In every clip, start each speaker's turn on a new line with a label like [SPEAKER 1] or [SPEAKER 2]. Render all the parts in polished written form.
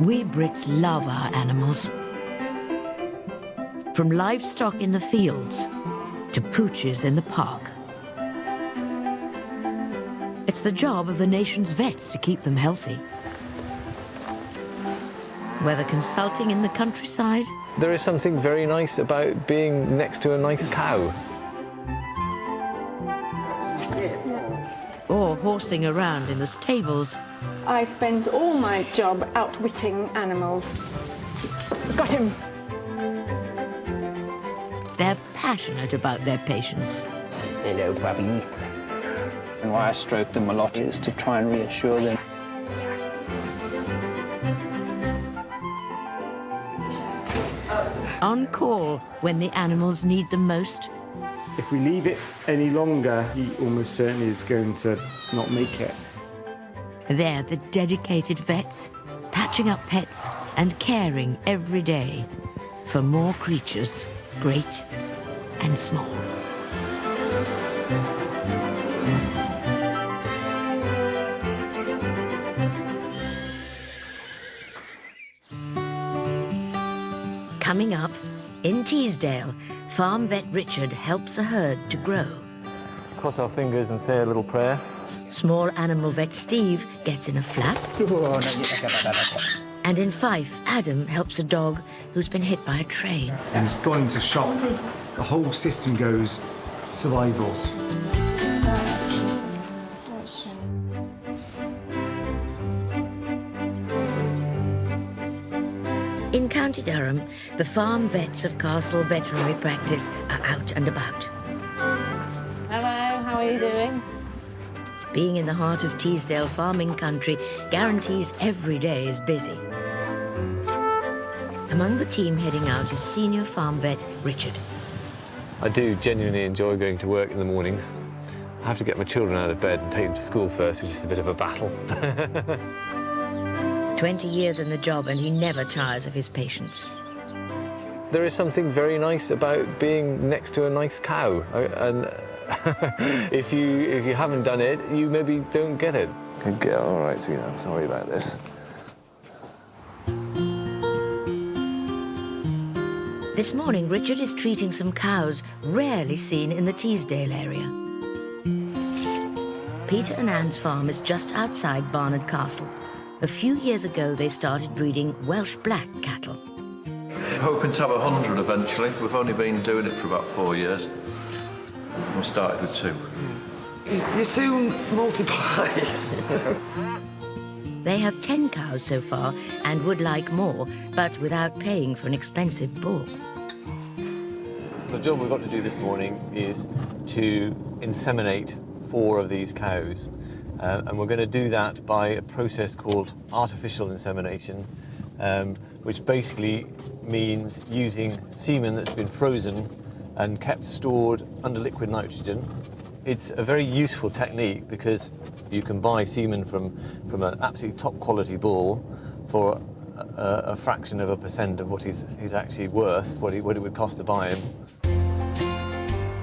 [SPEAKER 1] We Brits love our animals. From livestock in the fields to pooches in the park. It's the job of the nation's vets to keep them healthy. Whether consulting in the countryside...
[SPEAKER 2] There is something very nice about being next to a nice cow.
[SPEAKER 1] Or horsing around in the stables.
[SPEAKER 3] I spend all my job outwitting animals. Got him!
[SPEAKER 1] They're passionate about their patients.
[SPEAKER 4] Hello, puppy. And why I stroke them a lot is to try and reassure them.
[SPEAKER 1] On call when the animals need them most.
[SPEAKER 5] If we leave it any longer, he almost certainly is going to not make it.
[SPEAKER 1] They're the dedicated vets, patching up pets and caring every day for more creatures, great and small. Coming up, in Teesdale, farm vet Richard helps a herd to grow.
[SPEAKER 2] Cross our fingers and say a little prayer.
[SPEAKER 1] Small animal vet Steve gets in a flap. And in Fife, Adam helps a dog who's been hit by a train.
[SPEAKER 5] And it's gone into shock. The whole system goes survival.
[SPEAKER 1] In County Durham, the farm vets of Castle Veterinary Practice are out and about.
[SPEAKER 6] Hello, how are you doing?
[SPEAKER 1] Being in the heart of Teesdale farming country guarantees every day is busy. Among the team heading out is senior farm vet Richard.
[SPEAKER 2] I do genuinely enjoy going to work in the mornings. I have to get my children out of bed and take them to school first, which is a bit of a battle.
[SPEAKER 1] 20 years in the job and he never tires of his patients.
[SPEAKER 2] There is something very nice about being next to a nice cow. And if you haven't done it, you maybe don't get it. Okay, all right, sweetheart, I'm sorry about this.
[SPEAKER 1] This morning, Richard is treating some cows rarely seen in the Teesdale area. Peter and Anne's farm is just outside Barnard Castle. A few years ago, they started breeding Welsh black cattle.
[SPEAKER 7] Hoping to have 100 eventually. We've only been doing it for about 4 years. We started with 2.
[SPEAKER 8] You soon multiply.
[SPEAKER 1] They have 10 cows so far and would like more, but without paying for an expensive bull.
[SPEAKER 2] The job we've got to do this morning is to inseminate 4 of these cows. And we're going to do that by a process called artificial insemination, which basically means using semen that's been frozen and kept stored under liquid nitrogen. It's a very useful technique because you can buy semen from an absolutely top quality bull for a fraction of a % of what he's actually worth, what it would cost to buy him.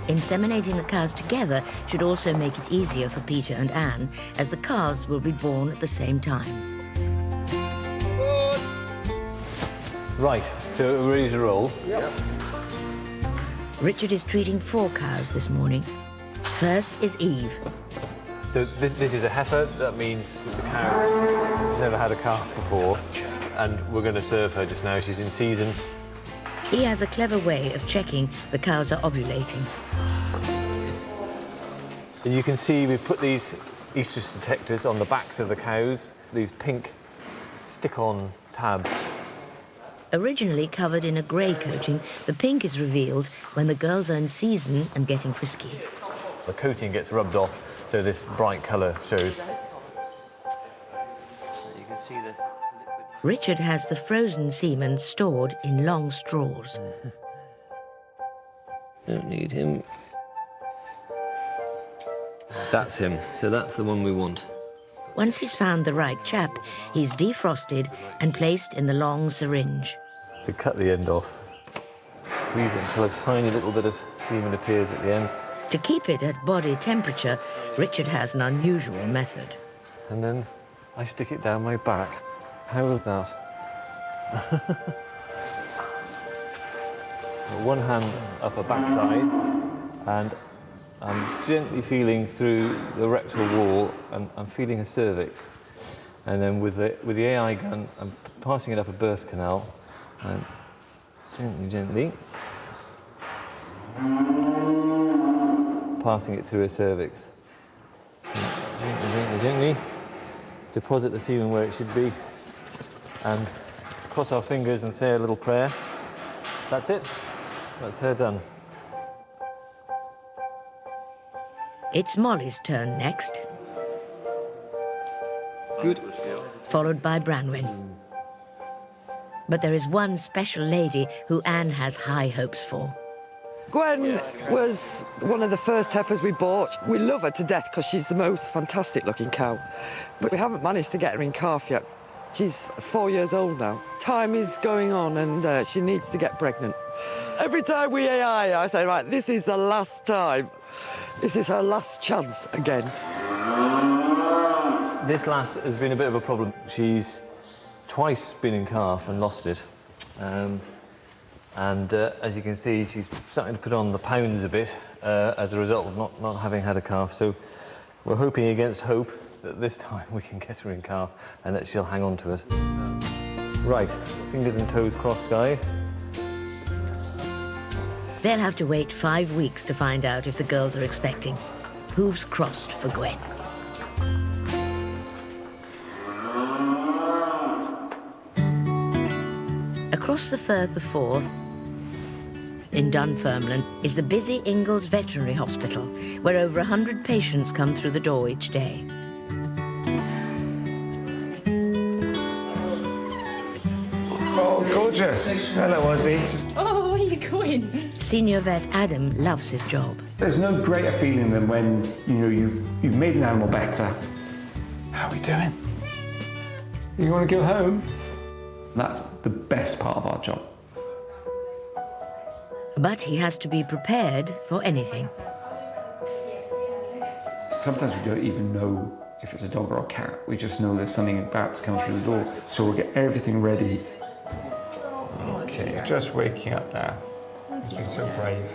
[SPEAKER 1] Inseminating the cows together should also make it easier for Peter and Anne, as the calves will be born at the same time.
[SPEAKER 2] Right, so we're ready to roll.
[SPEAKER 8] Yep.
[SPEAKER 1] Richard is treating 4 cows this morning. First is Eve.
[SPEAKER 2] So this is a heifer. That means it's a cow who's never had a calf before, and we're going to serve her just now. She's in season.
[SPEAKER 1] He has a clever way of checking the cows are ovulating.
[SPEAKER 2] As you can see, we've put these estrus detectors on the backs of the cows, these pink stick-on tabs.
[SPEAKER 1] Originally covered in a grey coating, the pink is revealed when the girls are in season and getting frisky.
[SPEAKER 2] The coating gets rubbed off, so this bright colour shows.
[SPEAKER 8] You can see the liquid.
[SPEAKER 1] Richard has the frozen semen stored in long straws.
[SPEAKER 2] Don't need him. That's him, so that's the one we want.
[SPEAKER 1] Once he's found the right chap, he's defrosted and placed in the long syringe.
[SPEAKER 2] We cut the end off, squeeze it until a tiny little bit of semen appears at the end.
[SPEAKER 1] To keep it at body temperature, Richard has an unusual method.
[SPEAKER 2] And then I stick it down my back. How was that? One hand up her backside, and I'm gently feeling through the rectal wall, and I'm feeling her cervix. And then with the AI gun, I'm passing it up a birth canal, and gently, passing it through her cervix. Gently, deposit the semen where it should be, and cross our fingers and say a little prayer. That's it. That's her done.
[SPEAKER 1] It's Molly's turn next.
[SPEAKER 2] Good.
[SPEAKER 1] Followed by Branwen. But there is one special lady who Anne has high hopes for.
[SPEAKER 8] Gwen was one of the first heifers we bought. We love her to death because she's the most fantastic looking cow. But we haven't managed to get her in calf yet. She's 4 years old now. Time is going on and she needs to get pregnant. Every time we AI, I say, right, this is the last time. This is her last chance again.
[SPEAKER 2] This lass has been a bit of a problem. She's twice been in calf and lost it. As you can see, she's starting to put on the pounds a bit as a result of not having had a calf. So we're hoping against hope that this time we can get her in calf and that she'll hang on to it. Right, fingers and toes crossed, Guy.
[SPEAKER 1] They'll have to wait 5 weeks to find out if the girls are expecting. Hooves crossed for Gwen. Across the Firth of Forth, in Dunfermline, is the busy Ingalls Veterinary Hospital, where over 100 patients come through the door each day.
[SPEAKER 5] Oh, gorgeous. Hello, Ozzy.
[SPEAKER 6] Oh, where are you going?
[SPEAKER 1] Senior vet Adam loves his job.
[SPEAKER 5] There's no greater feeling than when, you've made an animal better. How are we doing? You want to go home? That's the best part of our job.
[SPEAKER 1] But he has to be prepared for anything.
[SPEAKER 5] Sometimes we don't even know if it's a dog or a cat. We just know there's something about to come through the door. So we'll get everything ready. Okay, you're just waking up now. It's been so brave.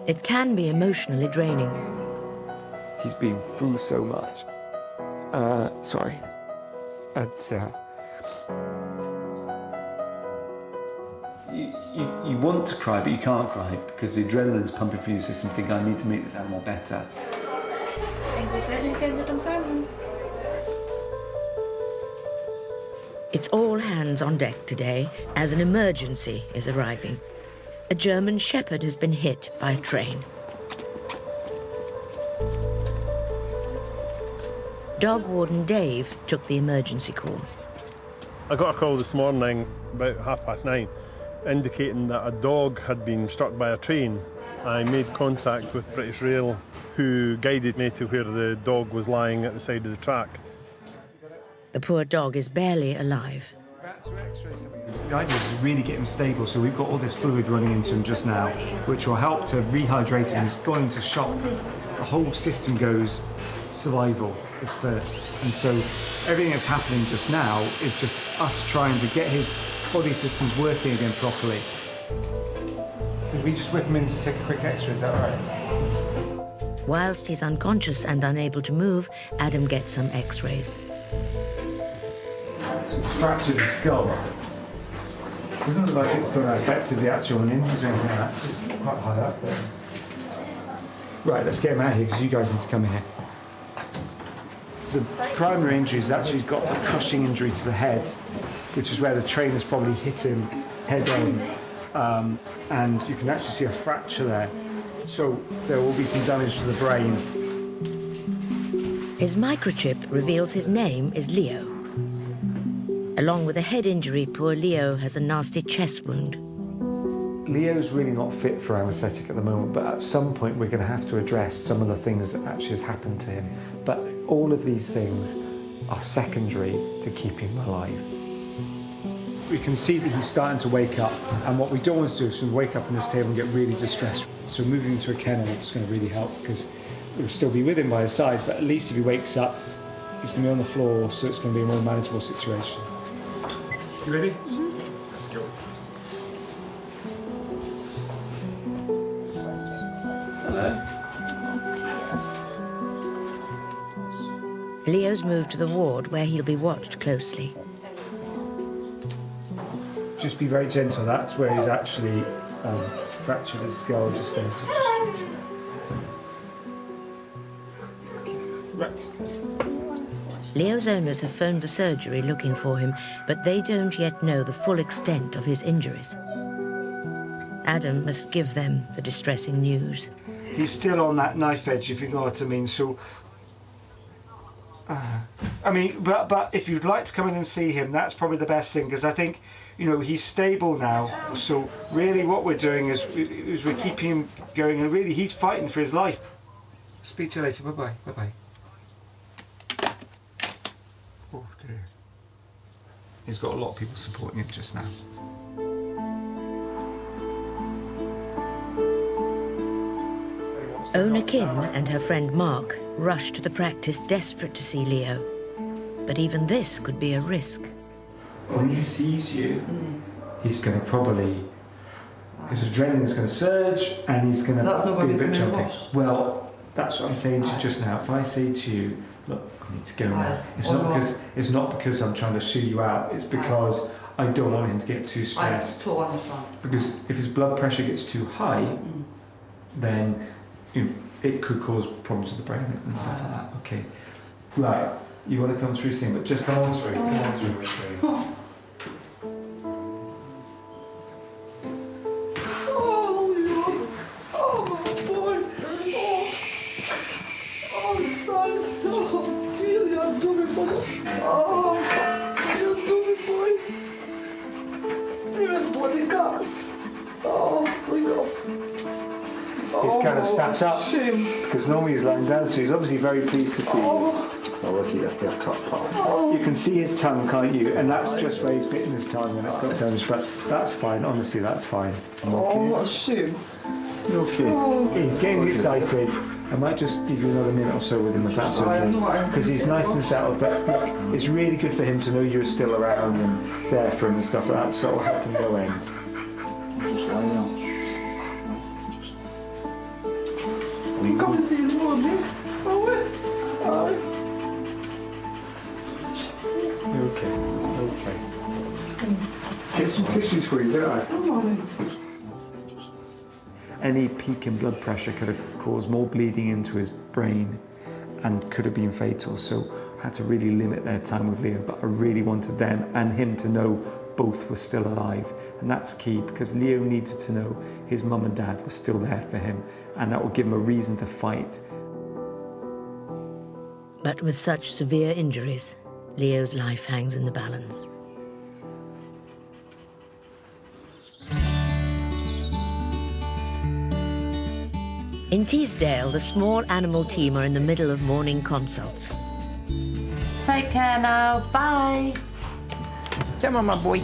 [SPEAKER 1] It can be emotionally draining.
[SPEAKER 5] He's been through so much. Sorry. You want to cry, but you can't cry because the adrenaline's pumping through your system. You think, I need to make this animal better.
[SPEAKER 1] It's all hands on deck today as an emergency is arriving. A German shepherd has been hit by a train. Dog warden Dave took the emergency call.
[SPEAKER 9] I got a call this morning about 9:30 indicating that a dog had been struck by a train. I made contact with British Rail, who guided me to where the dog was lying at the side of the track.
[SPEAKER 1] The poor dog is barely alive.
[SPEAKER 5] The idea is to really get him stable, so we've got all this fluid running into him just now, which will help to rehydrate him. He's gone into shock. The whole system goes survival is first. And so everything that's happening just now is just us trying to get his body systems working again properly. Could we just whip him in to take a quick X-ray, is that right?
[SPEAKER 1] Whilst he's unconscious and unable to move, Adam gets some X-rays.
[SPEAKER 5] Fractured the skull. Doesn't look like it's going to affect the actual injuries or anything like that. It's just quite high up there. Right, let's get him out of here because you guys need to come in here. The primary injury is actually got a crushing injury to the head, which is where the train has probably hit him head on. And you can actually see a fracture there. So there will be some damage to the brain.
[SPEAKER 1] His microchip reveals his name is Leo. Along with a head injury, poor Leo has a nasty chest wound.
[SPEAKER 5] Leo's really not fit for anaesthetic at the moment, but at some point we're going to have to address some of the things that actually has happened to him. But all of these things are secondary to keeping him alive. We can see that he's starting to wake up, and what we don't want to do is wake up on this table and get really distressed. So moving him to a kennel is going to really help, because we'll still be with him by his side, but at least if he wakes up, he's going to be on the floor, so it's going to be a more manageable situation. You ready? Let's go.
[SPEAKER 1] Leo's moved to the ward where he'll be watched closely.
[SPEAKER 5] Just be very gentle. That's where he's actually fractured his skull just there. So just right.
[SPEAKER 1] Leo's owners have phoned the surgery looking for him, but they don't yet know the full extent of his injuries. Adam must give them the distressing news.
[SPEAKER 5] He's still on that knife edge, if you know what I mean. So, but if you'd like to come in and see him, that's probably the best thing, because I think, you know, he's stable now. So really, what we're doing is we're keeping him going, and really, he's fighting for his life. Speak to you later. Bye bye. Bye bye. Oh dear. He's got a lot of people supporting him just now.
[SPEAKER 1] Owner Kim and her friend Mark rush to the practice desperate to see Leo. But even this could be a risk.
[SPEAKER 5] When he sees you, he's going to probably... his adrenaline's going to surge and he's going to be a bit jumpy. Well, that's what I'm saying to you just now. If I say to you, look, I need to go now. It's not because I'm trying to shoo you out. It's because I don't want him to get too stressed. Because if his blood pressure gets too high, then it could cause problems with the brain and stuff like that. Okay. Right. You want to come through soon, but just come on through. Come on through. He's kind of sat up because normally he's lying down, so he's obviously very pleased to see you. Oh, look at your cut part. You can see his tongue, can't you? And that's just where he's bitten his tongue and it's got damage, but that's fine, honestly, that's fine.
[SPEAKER 8] What a shame.
[SPEAKER 5] Okay. He's getting excited. I might just give you another minute or so with him if that's okay. Because he's nice and settled, but look, it's really good for him to know you're still around and there for him and stuff like that, so it'll help him no end.
[SPEAKER 8] You come and see his morning.
[SPEAKER 5] Okay. Get some tissues for you, don't I? Any peak in blood pressure could have caused more bleeding into his brain and could have been fatal, so I had to really limit their time with Leo, but I really wanted them and him to know both were still alive, and that's key because Leo needed to know his mum and dad were still there for him, and that would give him a reason to fight.
[SPEAKER 1] But with such severe injuries, Leo's life hangs in the balance. In Teesdale, the small animal team are in the middle of morning consults.
[SPEAKER 6] Take care now. Bye.
[SPEAKER 8] Come on, my boy.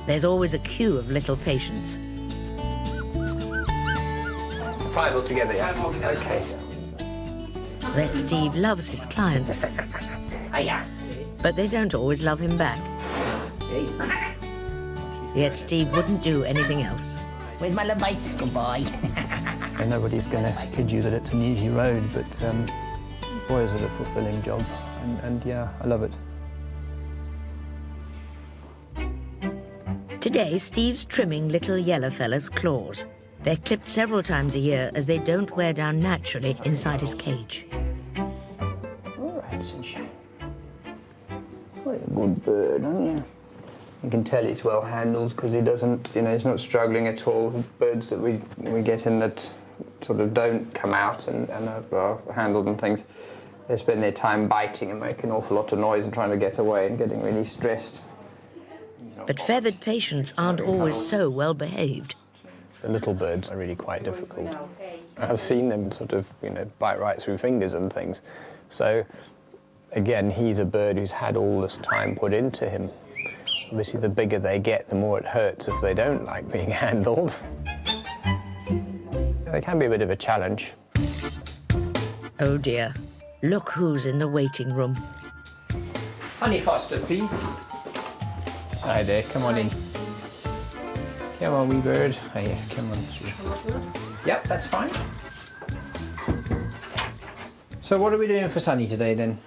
[SPEAKER 1] There's always a queue of little patients.
[SPEAKER 4] 5 altogether, yeah? Okay.
[SPEAKER 1] Vet Steve loves his clients, but they don't always love him back. Yet Steve wouldn't do anything else.
[SPEAKER 10] Where's my little bicycle, boy?
[SPEAKER 4] And nobody's going to kid you that it's an easy road, but boy, is it a fulfilling job. And yeah, I love it.
[SPEAKER 1] Today, Steve's trimming little yellow fella's claws. They're clipped several times a year as they don't wear down naturally inside his cage.
[SPEAKER 4] All right, sunshine. What a good bird, aren't you? You can tell he's well handled because he doesn't, he's not struggling at all. Birds that we get in that sort of don't come out and are handled and things, they spend their time biting and making an awful lot of noise and trying to get away and getting really stressed.
[SPEAKER 1] But feathered patients aren't always so well behaved.
[SPEAKER 4] The little birds are really quite difficult. I've seen them sort of, bite right through fingers and things. So, again, he's a bird who's had all this time put into him. Obviously, the bigger they get, the more it hurts if they don't like being handled. They can be a bit of a challenge.
[SPEAKER 1] Oh dear, look who's in the waiting room.
[SPEAKER 10] Honey Foster, please.
[SPEAKER 4] Hi there, come on in. Come on, wee bird. Oh, yeah, come on through. Yep, that's fine. So what are we doing for Sunny today then?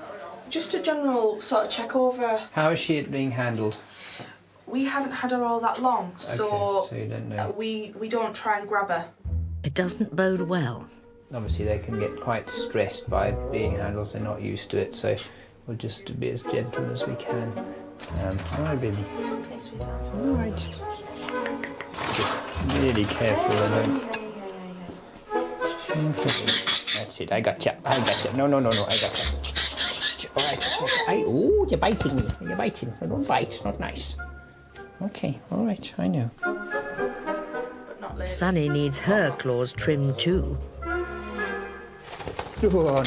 [SPEAKER 11] Just a general sort of check over.
[SPEAKER 4] How is she being handled?
[SPEAKER 11] We haven't had her all that long, so,
[SPEAKER 4] so you don't know.
[SPEAKER 11] we don't try and grab her.
[SPEAKER 1] It doesn't bode well.
[SPEAKER 4] Obviously they can get quite stressed by being handled, they're not used to it, so we'll just be as gentle as we can. Alright, baby.
[SPEAKER 11] It's okay, sweetheart.
[SPEAKER 4] Alright. Just really careful, I don't... That's it, I got you. No, I got you. Alright. Oh, you're biting me. You're biting. I don't bite, it's not nice. Okay, alright, I know.
[SPEAKER 11] But not later.
[SPEAKER 1] Sunny needs her claws trimmed too.
[SPEAKER 4] Oh,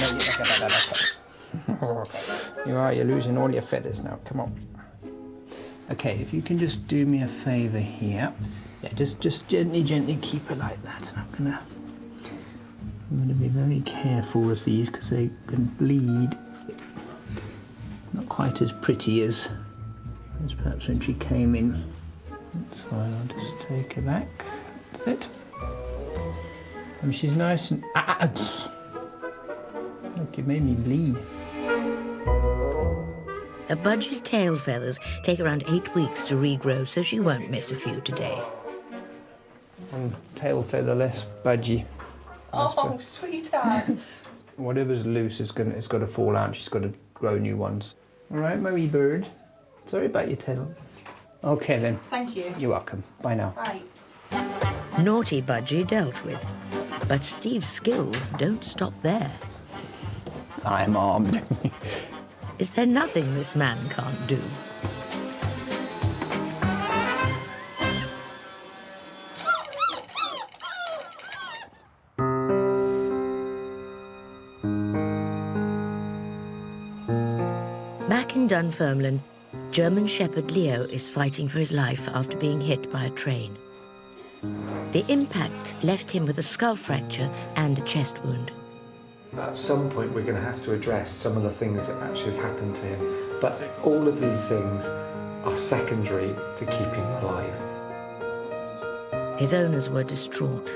[SPEAKER 4] no, you're losing all your feathers now, come on. Okay, if you can just do me a favour here. Yeah, just gently keep it like that. And I'm gonna be very careful with these because they can bleed. Not quite as pretty as perhaps when she came in. That's why I'll just take her back. That's it. And she's nice and... Look, you made me bleed.
[SPEAKER 1] A budgie's tail feathers take around 8 weeks to regrow, so she won't miss a few today.
[SPEAKER 4] One tail feather less budgie.
[SPEAKER 11] Oh, sweetheart.
[SPEAKER 4] Whatever's loose is got to fall out. She's got to grow new ones. All right, my wee bird. Sorry about your tail. Okay then.
[SPEAKER 11] Thank you.
[SPEAKER 4] You're welcome. Bye now.
[SPEAKER 11] Bye.
[SPEAKER 1] Naughty Budgie dealt with. But Steve's skills don't stop there.
[SPEAKER 4] I'm armed.
[SPEAKER 1] Is there nothing this man can't do? Back in Dunfermline, German Shepherd Leo is fighting for his life after being hit by a train. The impact left him with a skull fracture and a chest wound.
[SPEAKER 5] At some point, we're going to have to address some of the things that actually has happened to him. But all of these things are secondary to keeping him alive.
[SPEAKER 1] His owners were distraught.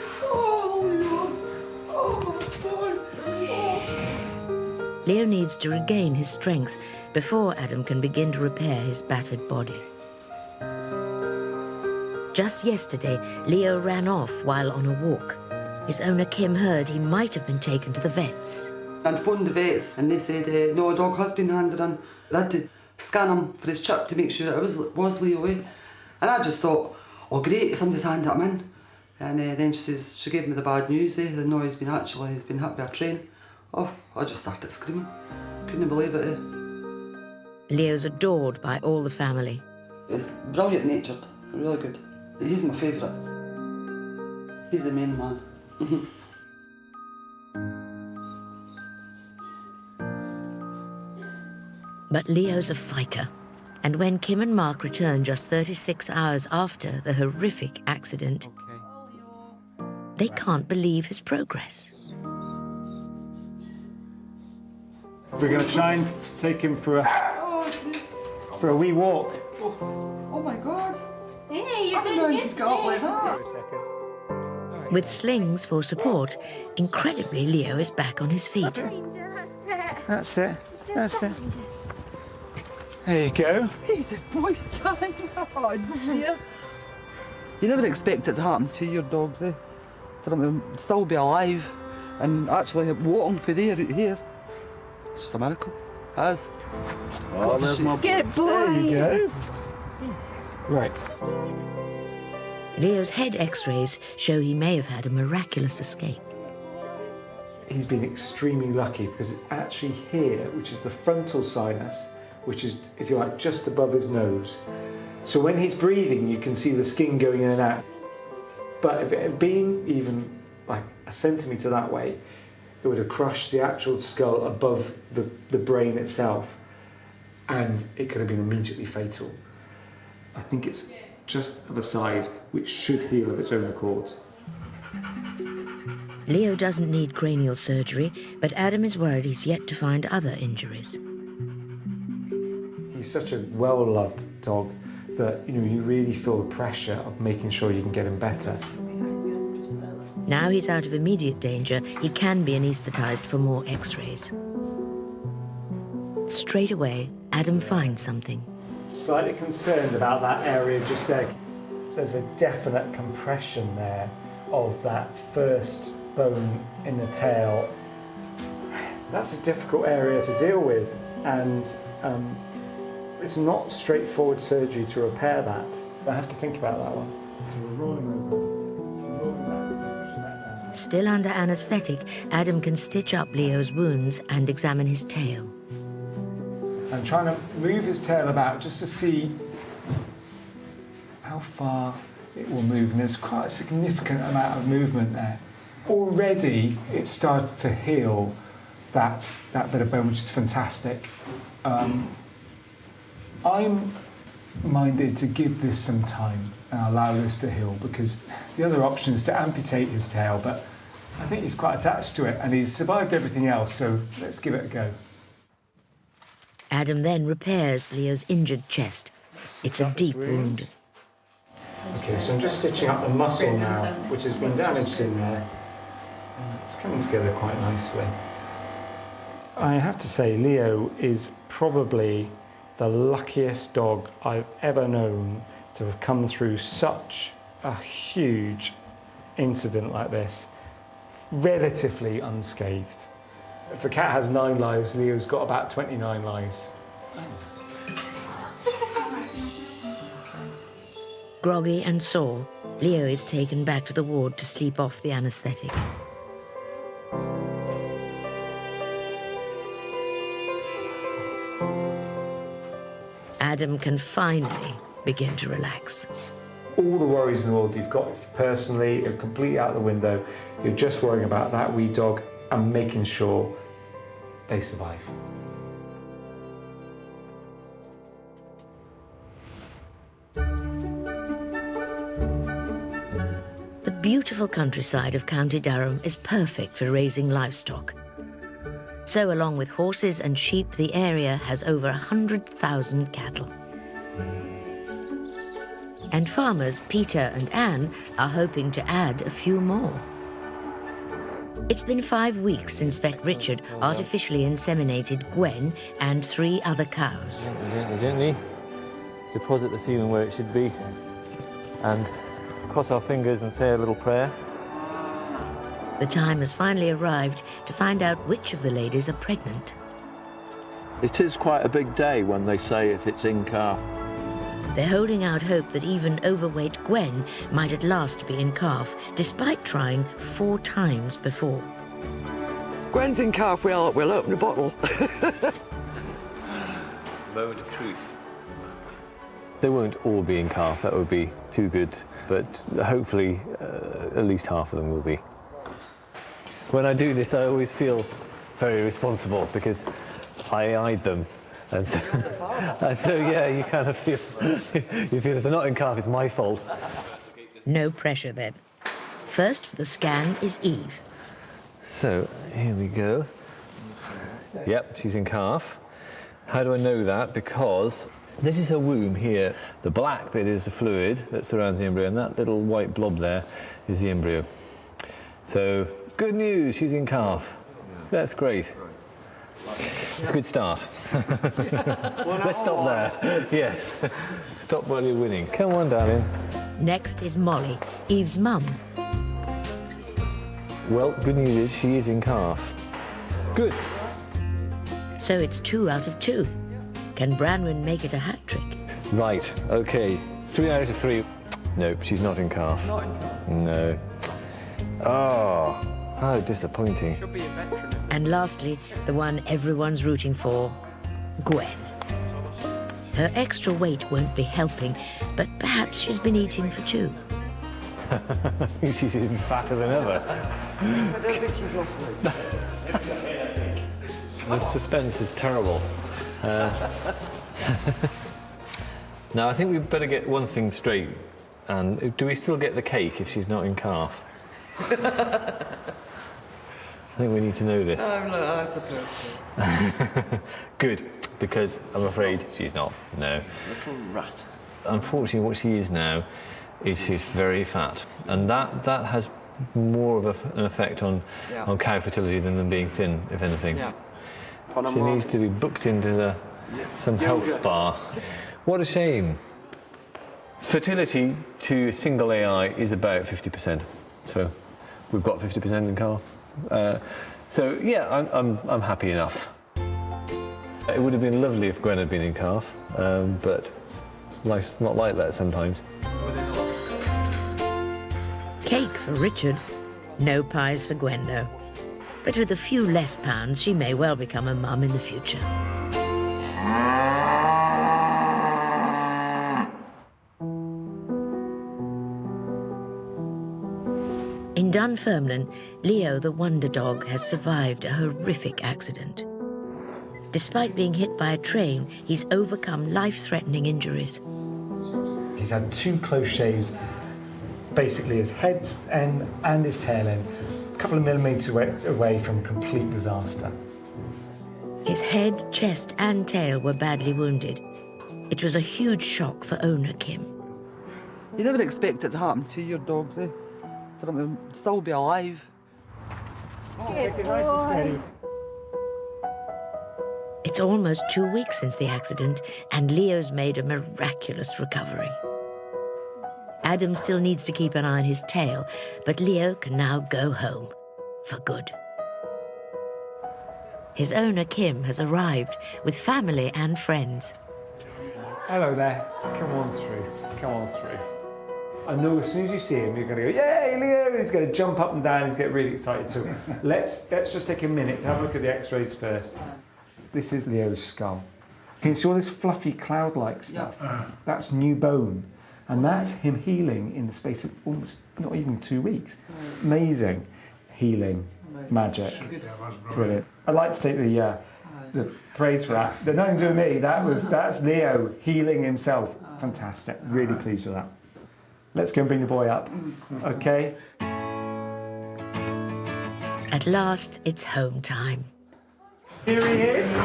[SPEAKER 1] Leo needs to regain his strength before Adam can begin to repair his battered body. Just yesterday, Leo ran off while on a walk. His owner Kim heard he might have been taken to the vets.
[SPEAKER 8] And phoned the vets and they said, no, a dog has been handed in. They had to scan him for his chip to make sure it was Leo. And I just thought, oh great, somebody's handed him in. And then she gave me the bad news, the noise he's been hit by a train. Oh, I just started screaming. Couldn't believe it.
[SPEAKER 1] Leo's adored by all the family.
[SPEAKER 8] He's brilliant natured, really good. He's my favourite. He's the main man.
[SPEAKER 1] But Leo's a fighter, and when Kim and Mark return just 36 hours after the horrific accident, they can't believe his progress.
[SPEAKER 5] We're going to try and take him for a wee walk.
[SPEAKER 8] Oh my God.
[SPEAKER 6] Hey, you're
[SPEAKER 8] I didn't know
[SPEAKER 6] doing
[SPEAKER 8] you
[SPEAKER 6] good
[SPEAKER 8] could go up like
[SPEAKER 6] today.
[SPEAKER 8] that.
[SPEAKER 1] With slings for support, incredibly, Leo is back on his feet.
[SPEAKER 5] That's it. That's it. There you go.
[SPEAKER 8] He's a boy, son. Oh dear. You never expect it to happen to your dogs, for them to still be alive and actually walking for there out here. It's just a miracle. It is.
[SPEAKER 9] Oh, there's my
[SPEAKER 6] Good boy.
[SPEAKER 5] There you go. Right.
[SPEAKER 1] Leo's head x-rays show he may have had a miraculous escape.
[SPEAKER 5] He's been extremely lucky because it's actually here, which is the frontal sinus, which is, if you like, just above his nose. So when he's breathing, you can see the skin going in and out. But if it had been even like a centimetre that way, it would have crushed the actual skull above the brain itself, and it could have been immediately fatal. I think it's just of a size which should heal of its own accord.
[SPEAKER 1] Leo doesn't need cranial surgery, but Adam is worried he's yet to find other injuries.
[SPEAKER 5] He's such a well-loved dog that you really feel the pressure of making sure you can get him better.
[SPEAKER 1] Now he's out of immediate danger, he can be anaesthetised for more x-rays. Straight away, Adam finds something.
[SPEAKER 5] Slightly concerned about that area just there. There's a definite compression there of that first bone in the tail. That's a difficult area to deal with, and it's not straightforward surgery to repair that. I have to think about that one. So we're rolling over.
[SPEAKER 1] Still under anaesthetic, Adam can stitch up Leo's wounds and examine his tail.
[SPEAKER 5] I'm trying to move his tail about just to see how far it will move, and there's quite a significant amount of movement there. Already it's started to heal that bit of bone, which is fantastic. I'm minded to give this some time and allow this to heal, because the other option is to amputate his tail, but I think he's quite attached to it and he's survived everything else, so let's give it a go.
[SPEAKER 1] Adam then repairs Leo's injured chest. It's a deep wound.
[SPEAKER 5] Okay, so I'm just stitching up the muscle now, which has been damaged in there. It's coming together quite nicely. I have to say, Leo is probably the luckiest dog I've ever known to have come through such a huge incident like this, relatively unscathed. If a cat has 9 lives, Leo's got about 29 lives.
[SPEAKER 1] Groggy and sore, Leo is taken back to the ward to sleep off the anaesthetic. Adam can finally begin to relax.
[SPEAKER 5] All the worries in the world you've got personally are completely out the window. You're just worrying about that wee dog and making sure they survive.
[SPEAKER 1] The beautiful countryside of County Durham is perfect for raising livestock. So, along with horses and sheep, the area has over 100,000 cattle. And farmers Peter and Anne are hoping to add a few more. It's been 5 weeks since vet Richard artificially inseminated Gwen and 3 other cows.
[SPEAKER 2] Gently deposit the semen where it should be and cross our fingers and say a little prayer.
[SPEAKER 1] The time has finally arrived to find out which of the ladies are pregnant.
[SPEAKER 7] It is quite a big day when they say if it's in calf.
[SPEAKER 1] They're holding out hope that even overweight Gwen might at last be in calf, despite trying 4 times before.
[SPEAKER 8] Gwen's in calf, we'll open a bottle.
[SPEAKER 2] Moment of truth. They won't all be in calf, that would be too good, but hopefully at least half of them will be. When I do this, I always feel very responsible because I eyed them. And so yeah, you kind of feel, if they're not in calf, it's my fault.
[SPEAKER 1] No pressure then. First for the scan is Eve.
[SPEAKER 2] So, here we go. Yep, she's in calf. How do I know that? Because this is her womb here. The black bit is the fluid that surrounds the embryo, and that little white blob there is the embryo. So, good news, she's in calf. That's great. It's a good start. Let's stop there. Yes. Stop while you're winning. Come on, darling.
[SPEAKER 1] Next is Molly, Eve's mum.
[SPEAKER 2] Well, good news is she is in calf. Good.
[SPEAKER 1] So it's 2 out of 2. Can Branwen make it a hat trick?
[SPEAKER 2] Right, okay. 3 out of 3. Nope, she's not in calf.
[SPEAKER 8] Not in calf.
[SPEAKER 2] No. Oh, how disappointing.
[SPEAKER 8] Should be a veteran.
[SPEAKER 1] And lastly, the one everyone's rooting for, Gwen. Her extra weight won't be helping, but perhaps she's been eating for 2.
[SPEAKER 2] She's even fatter than ever.
[SPEAKER 8] I don't think she's lost weight.
[SPEAKER 2] The suspense is terrible. Now, I think we'd better get one thing straight. And do we still get the cake if she's not in calf? I think we need to know this.
[SPEAKER 8] I suppose so.
[SPEAKER 2] Good, because I'm afraid she's not. No.
[SPEAKER 7] Little rat.
[SPEAKER 2] Unfortunately, what she is now is she's very fat, and that has more of an effect on cow fertility than them being thin, if anything.
[SPEAKER 8] Yeah.
[SPEAKER 2] She needs to be booked into some health spa. What a shame. Fertility to single AI is about 50%. So we've got 50% in calf. So yeah, I'm happy enough. It would have been lovely if Gwen had been in calf, but life's not like that sometimes.
[SPEAKER 1] Cake for Richard. No pies for Gwen, though. But with a few less pounds, she may well become a mum in the future. In Dunfermline, Leo the wonder dog has survived a horrific accident. Despite being hit by a train, he's overcome life-threatening injuries.
[SPEAKER 5] He's had 2 close shaves, basically his head end and his tail end, a couple of millimetres away from complete disaster.
[SPEAKER 1] His head, chest and tail were badly wounded. It was a huge shock for owner Kim.
[SPEAKER 8] You never expect it to happen to your dogs, eh? For them to still be alive.
[SPEAKER 5] Take it nice and steady.
[SPEAKER 1] It's almost 2 weeks since the accident, and Leo's made a miraculous recovery. Adam still needs to keep an eye on his tail, but Leo can now go home for good. His owner, Kim, has arrived with family and friends.
[SPEAKER 5] Hello there. Come on through. Come on through. I know as soon as you see him, you're going to go, yay, Leo! And he's going to jump up and down, he's going to get really excited. So let's just take a minute to have a look at the x-rays first. This is Leo's skull. Can you see all this fluffy cloud-like stuff? That's new bone. And that's him healing in the space of almost not even 2 weeks. Amazing healing, magic. Brilliant. I'd like to take the praise for that. They're nothing to do with me. That's Leo healing himself. Fantastic. Really pleased with that. Let's go and bring the boy up. Okay?
[SPEAKER 1] At last, it's home time.
[SPEAKER 5] Here he is.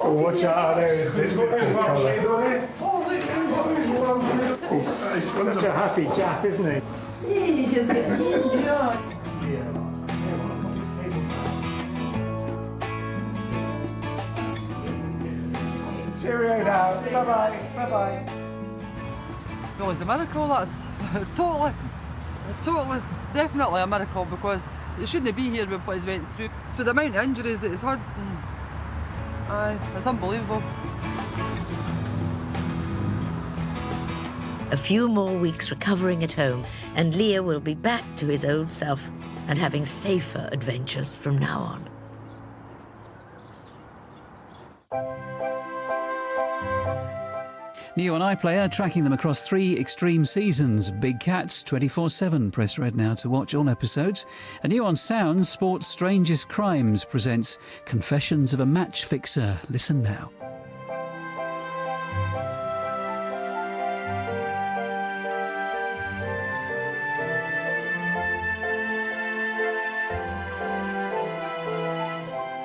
[SPEAKER 5] Oh, watch out, there is. He's such a happy chap, isn't he? Cheerio now. Bye-bye. Bye-bye.
[SPEAKER 8] Well, it's a miracle, that's totally, definitely a miracle, because he shouldn't be here with what he's went through. But the amount of injuries that he's had, it's unbelievable.
[SPEAKER 1] A few more weeks recovering at home, and Leo will be back to his old self and having safer adventures from now on.
[SPEAKER 12] New on iPlayer, tracking them across 3 extreme seasons. Big Cats, 24/7. Press red now to watch all episodes. And new on Sounds, Sport's Strangest Crimes presents Confessions of a Match Fixer. Listen now.